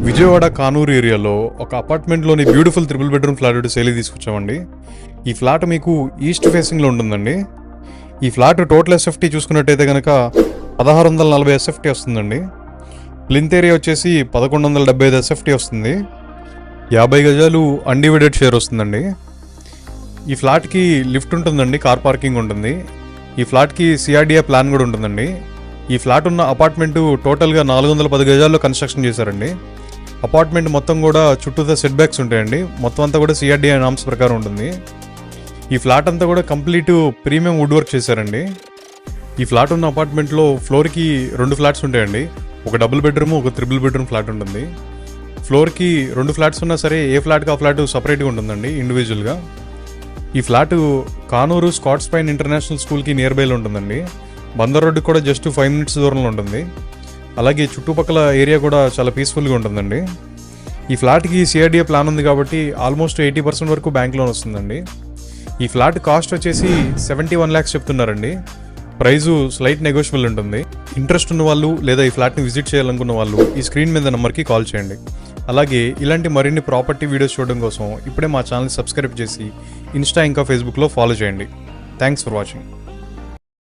విజయవాడ కానూరు ఏరియాలో ఒక అపార్ట్మెంట్లోని beautiful triple bedroom flat సేల్కి తీసుకొచ్చామండి. ఈ ఫ్లాట్ మీకు ఈస్ట్ ఫేసింగ్లో ఉంటుందండి. ఈ ఫ్లాట్ టోటల్ ఎస్ఎఫ్టీ చూసుకున్నట్టయితే కనుక 1640 ఎస్ఎఫ్టీ వస్తుందండి. ప్లింత్ ఏరియా వచ్చేసి 1175 ఎస్ఎఫ్టీ వస్తుంది. 50 గజాలు అన్డివైడెడ్ షేర్ వస్తుందండి. ఈ ఫ్లాట్కి లిఫ్ట్ ఉంటుందండి, కార్ పార్కింగ్ ఉంటుంది. ఈ ఫ్లాట్కి సిఆర్డిఏ ప్లాన్ కూడా ఉంటుందండి. ఈ ఫ్లాట్ ఉన్న అపార్ట్మెంటు టోటల్గా 410 గజాల్లో కన్స్ట్రక్షన్ చేశారండి. అపార్ట్మెంట్ మొత్తం కూడా చుట్టూతో సెట్ బ్యాక్స్ ఉంటాయండి. మొత్తం అంతా కూడా సిఆర్డిఏ నామ్స్ ప్రకారం ఉంటుంది. ఈ ఫ్లాట్ అంతా కూడా కంప్లీట్ ప్రీమియం వుడ్ వర్క్ చేశారండి. ఈ ఫ్లాట్ ఉన్న అపార్ట్మెంట్లో ఫ్లోర్కి 2 ఫ్లాట్స్ ఉంటాయండి. ఒక డబుల్ బెడ్రూమ్, ఒక త్రిబుల్ బెడ్రూమ్ ఫ్లాట్ ఉంటుంది. ఫ్లోర్కి 2 ఫ్లాట్స్ ఉన్నా సరే ఏ ఫ్లాట్కి ఆ ఫ్లాట్ సపరేట్గా ఉంటుందండి, ఇండివిజువల్గా. ఈ flat Kanuru Scots pine international స్కూల్కి నియర్ బైలో ఉంటుందండి. బందర్ రోడ్డు కూడా జస్ట్ 5 minutes దూరంలో ఉంటుంది. అలాగే చుట్టుపక్కల ఏరియా కూడా చాలా పీస్ఫుల్గా ఉంటుందండి. ఈ ఫ్లాట్కి సిఆర్డిఏ ప్లాన్ ఉంది కాబట్టి ఆల్మోస్ట్ 80% వరకు బ్యాంక్ లోన్ వస్తుందండి. ఈ ఫ్లాట్ కాస్ట్ వచ్చేసి 71 lakhs చెప్తున్నారండి. ప్రైజు స్లైట్ నెగోషియబుల్ ఉంటుంది. ఇంట్రెస్ట్ ఉన్న వాళ్ళు లేదా ఈ ఫ్లాట్ని విజిట్ చేయాలనుకున్న వాళ్ళు ఈ స్క్రీన్ మీద నెంబర్కి కాల్ చేయండి. అలాగే ఇలాంటి మరిన్ని ప్రాపర్టీ వీడియోస్ చూడడం కోసం ఇప్పుడే మా ఛానల్ సబ్స్క్రైబ్ చేసి ఇన్స్టా ఇంకా ఫేస్బుక్లో ఫాలో చేయండి. Thanks for watching.